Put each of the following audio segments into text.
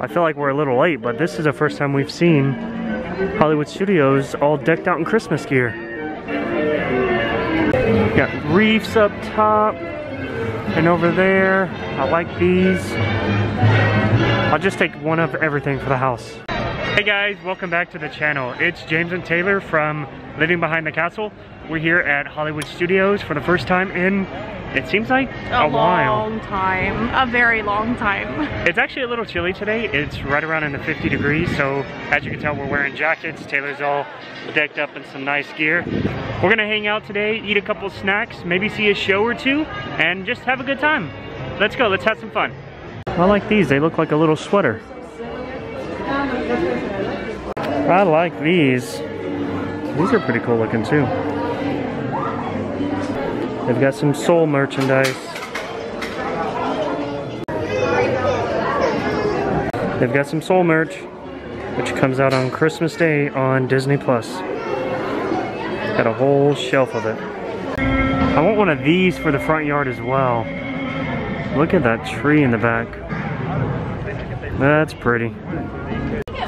I feel like we're a little late, but this is the first time we've seen Hollywood Studios all decked out in Christmas gear. Got reefs up top and over there. I like these. I'll just take one of everything for the house. Hey guys, welcome back to the channel. It's James and Taylor from Living Behind the Castle. We're here at Hollywood Studios for the first time in, it seems like a while. Long time. A very long time. It's actually a little chilly today. It's right around in the 50 degrees, so as you can tell, we're wearing jackets. Taylor's all decked up in some nice gear. We're gonna hang out today, eat a couple snacks, maybe see a show or two, and just have a good time. Let's go, let's have some fun. I like these, they look like a little sweater. I like these. These are pretty cool looking too. They've got some Soul merchandise. They've got some Soul merch, which comes out on Christmas Day on Disney Plus. Got a whole shelf of it. I want one of these for the front yard as well. Look at that tree in the back. That's pretty.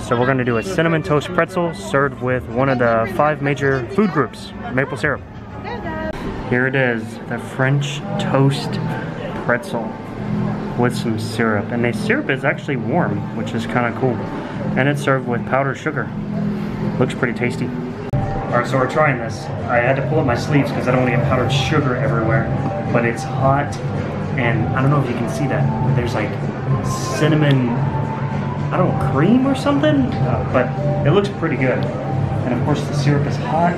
So we're gonna do a cinnamon toast pretzel served with one of the 5 major food groups, maple syrup. Here it is, the French toast pretzel with some syrup. And the syrup is actually warm, which is kind of cool. And it's served with powdered sugar. Looks pretty tasty. Alright, so we're trying this. I had to pull up my sleeves because I don't want to get powdered sugar everywhere. But it's hot, and I don't know if you can see that. There's like cinnamon, I don't know, cream or something? But it looks pretty good. And of course the syrup is hot.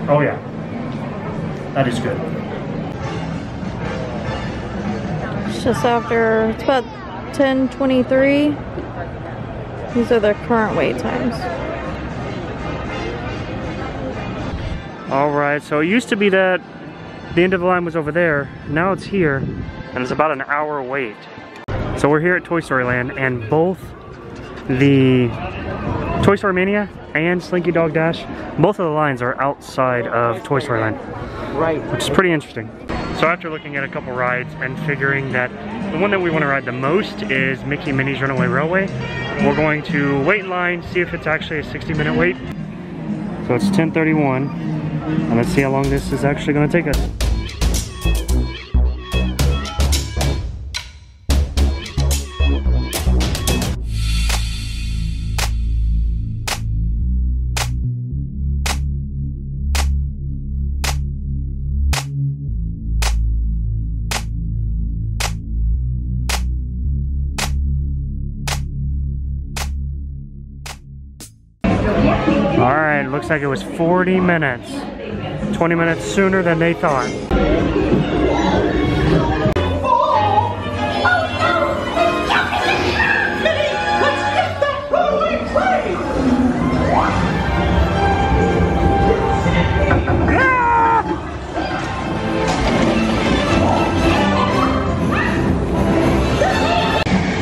Oh yeah, that is good. It's just after, it's about 10:23. These are the current wait times. Alright, so it used to be that the end of the line was over there. Now it's here, and it's about an hour wait. So we're here at Toy Story Land, and both the Toy Story Mania and Slinky Dog Dash, both of the lines are outside of Toy Story Land. Right. Which is pretty interesting. So after looking at a couple rides and figuring that the one that we want to ride the most is Mickey and Minnie's Runaway Railway, we're going to wait in line, see if it's actually a 60-minute wait. So it's 10:31, and let's see how long this is actually going to take us. Alright, looks like it was 40 minutes. 20 minutes sooner than they thought.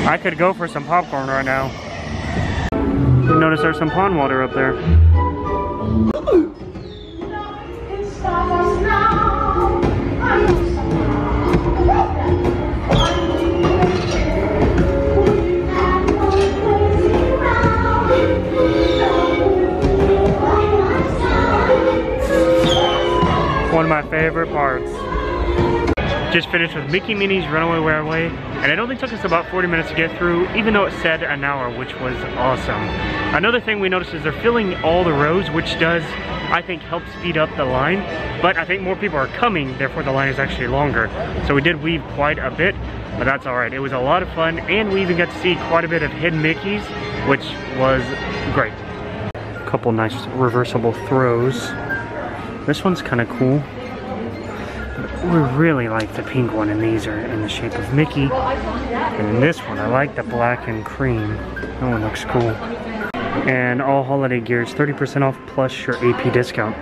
I could go for some popcorn right now. You notice there's some pond water up there. One of my favorite parts. Just finished with Mickey Minnie's Runaway Railway, and it only took us about 40 minutes to get through, even though it said an hour, which was awesome. Another thing we noticed is they're filling all the rows, which does, I think, help speed up the line, but I think more people are coming, therefore the line is actually longer. So we did weave quite a bit, but that's alright. It was a lot of fun, and we even got to see quite a bit of hidden Mickeys, which was great. A couple nice reversible throws. This one's kind of cool. We really like the pink one, and these are in the shape of Mickey. And in this one, I like the black and cream. That one looks cool. And all holiday gear is 30% off plus your AP discount.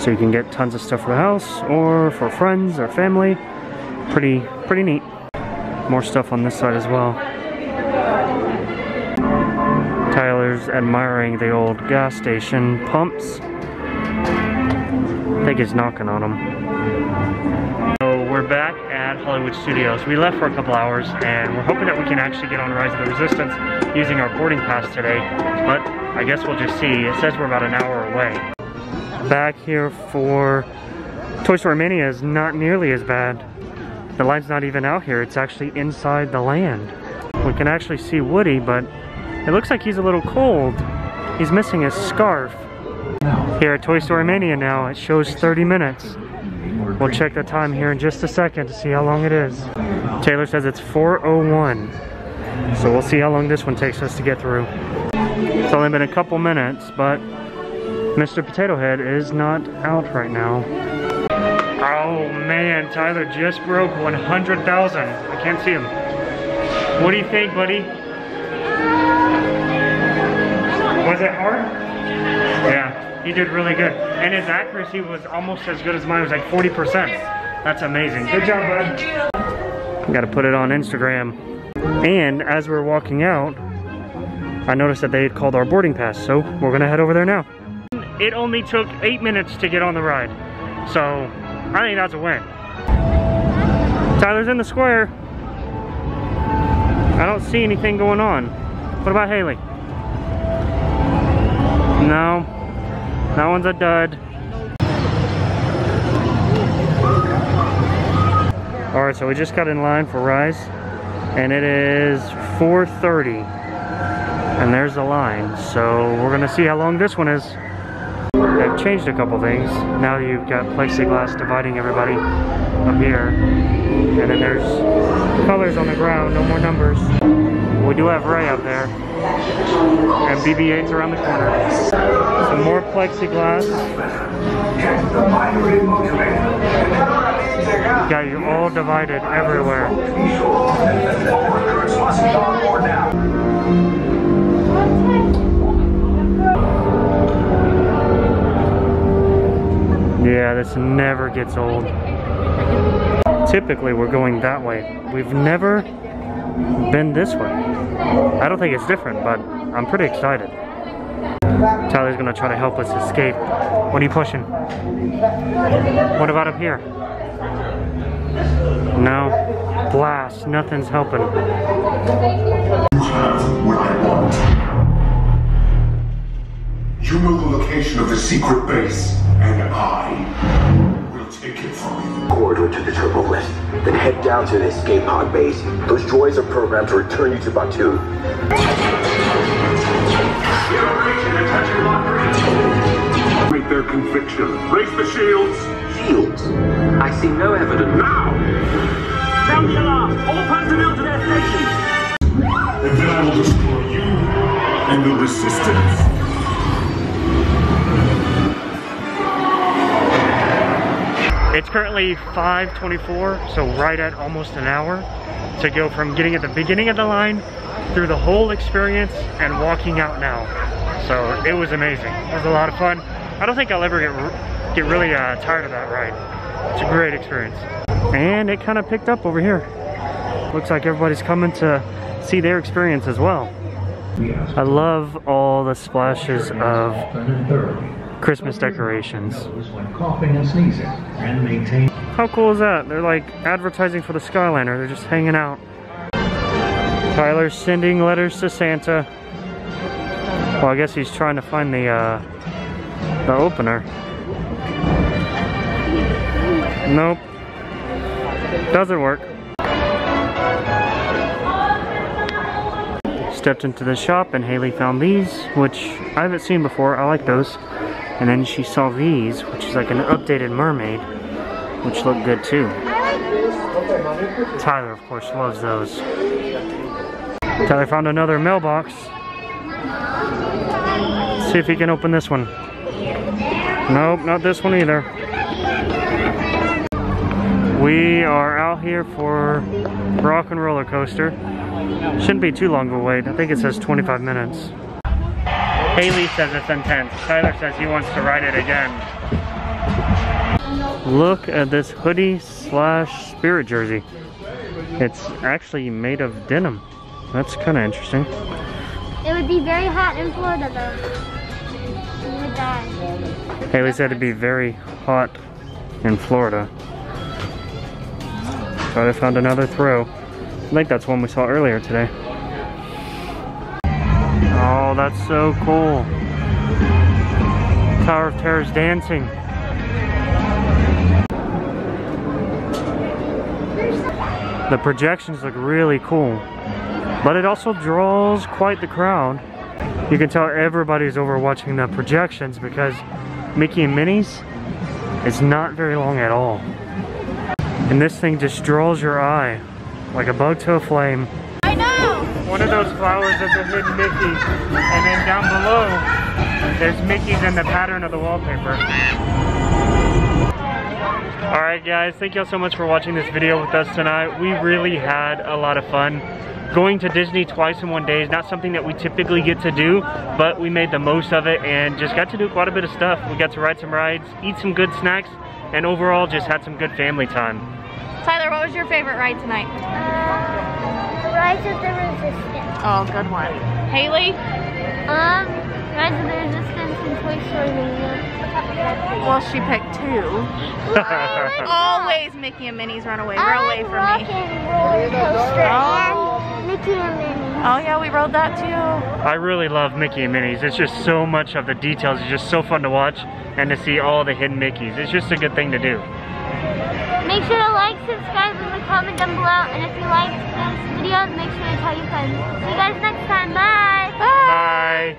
So you can get tons of stuff for the house or for friends or family. Pretty neat. More stuff on this side as well. Tyler's admiring the old gas station pumps. I think he's knocking on them. So we're back at at Hollywood Studios. We left for a couple hours and we're hoping that we can actually get on Rise of the Resistance using our boarding pass today, but I guess we'll just see. It says we're about an hour away. Back here for Toy Story Mania is not nearly as bad. The line's not even out here, it's actually inside the land. We can actually see Woody, but it looks like he's a little cold. He's missing his scarf. Here at Toy Story Mania now, it shows 30 minutes. We'll check the time here in just a second to see how long it is. Taylor says it's 4:01. So we'll see how long this one takes us to get through. It's only been a couple minutes, but Mr. Potato Head is not out right now. Oh man, Tyler just broke 100,000. I can't see him. What do you think, buddy? Was it hard? Yeah, he did really good. And his accuracy was almost as good as mine. It was like 40%. That's amazing. Good job, bud. Gotta put it on Instagram. And as we're walking out, I noticed that they had called our boarding pass, so we're gonna head over there now. It only took 8 minutes to get on the ride, so I think that's a win. Tyler's in the square. I don't see anything going on. What about Haley? No, that one's a dud. Alright, so we just got in line for Ryze, and it is 4:30, and there's the line, so we're gonna see how long this one is. They've changed a couple things. Now you've got plexiglass dividing everybody up here, and then there's colors on the ground, no more numbers. We do have Ray up there, and BB-8's around the corner. Some more plexiglass. Got you all divided everywhere. Yeah, this never gets old. Typically we're going that way. We've never been this way. I don't think it's different, but I'm pretty excited. Tyler's gonna try to help us escape. What are you pushing? What about up here? No. Blast. Nothing's helping. You have what I want. You know the location of the secret base, and I will take it from you. Corridor to the turbo lift, then head down to the escape pod base. Those droids are programmed to return you to Batu. Make their conviction. Raise the shields. Shields? I see no evidence. Now! Sound the alarm! All personnel to their stations! And then I will destroy you and the resistance. It's currently 5:24, so right at almost an hour to go from getting at the beginning of the line through the whole experience and walking out now. So it was amazing. It was a lot of fun. I don't think I'll ever get really tired of that ride. It's a great experience. And it kind of picked up over here. Looks like everybody's coming to see their experience as well. I love all the splashes of Christmas decorations. How cool is that? They're like advertising for the Skyliner. They're just hanging out. Tyler's sending letters to Santa. Well, I guess he's trying to find the opener. Nope. Doesn't work. Stepped into the shop and Haley found these, which I haven't seen before. I like those. And then she saw these, which is like an updated mermaid, which look good too. Tyler, of course, loves those. Tyler found another mailbox. Let's see if he can open this one. Nope, not this one either. We are out here for Rock and Roller Coaster. Shouldn't be too long of a wait. I think it says 25 minutes. Haley says it's intense. Tyler says he wants to ride it again. Look at this hoodie slash spirit jersey. It's actually made of denim. That's kind of interesting. It would be very hot in Florida though. You would die. Haley said it'd be very hot in Florida. Thought I found another throw. I think that's one we saw earlier today. Oh, that's so cool. Tower of Terror's dancing. The projections look really cool, but it also draws quite the crowd. You can tell everybody's over watching the projections because Mickey and Minnie's is not very long at all. And this thing just draws your eye like a bug to a flame. I know! One of those flowers is a hidden Mickey, and then down below, there's Mickey's in the pattern of the wallpaper. Alright guys, thank y'all so much for watching this video with us tonight. We really had a lot of fun. Going to Disney twice in one day is not something that we typically get to do, but we made the most of it and just got to do quite a bit of stuff. We got to ride some rides, eat some good snacks, and overall just had some good family time. Tyler, what was your favorite ride tonight? Rise of the Resistance. Oh, good one. Haley? Rise of the Resistance and Toy Story Mania. Well, she picked two. Always Mickey and Minnie's Runaway. Railway for Rock me. and Roller Coaster and Mickey and Minnie. Oh yeah, we rode that too. I really love Mickey and Minnie's. It's just so much of the details. It's just so fun to watch and to see all the hidden Mickeys. It's just a good thing to do. Make sure to like, subscribe, and comment down below. And if you liked this video, make sure to tell your friends. See you guys next time. Bye. Bye.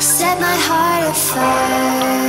Set my heart afire.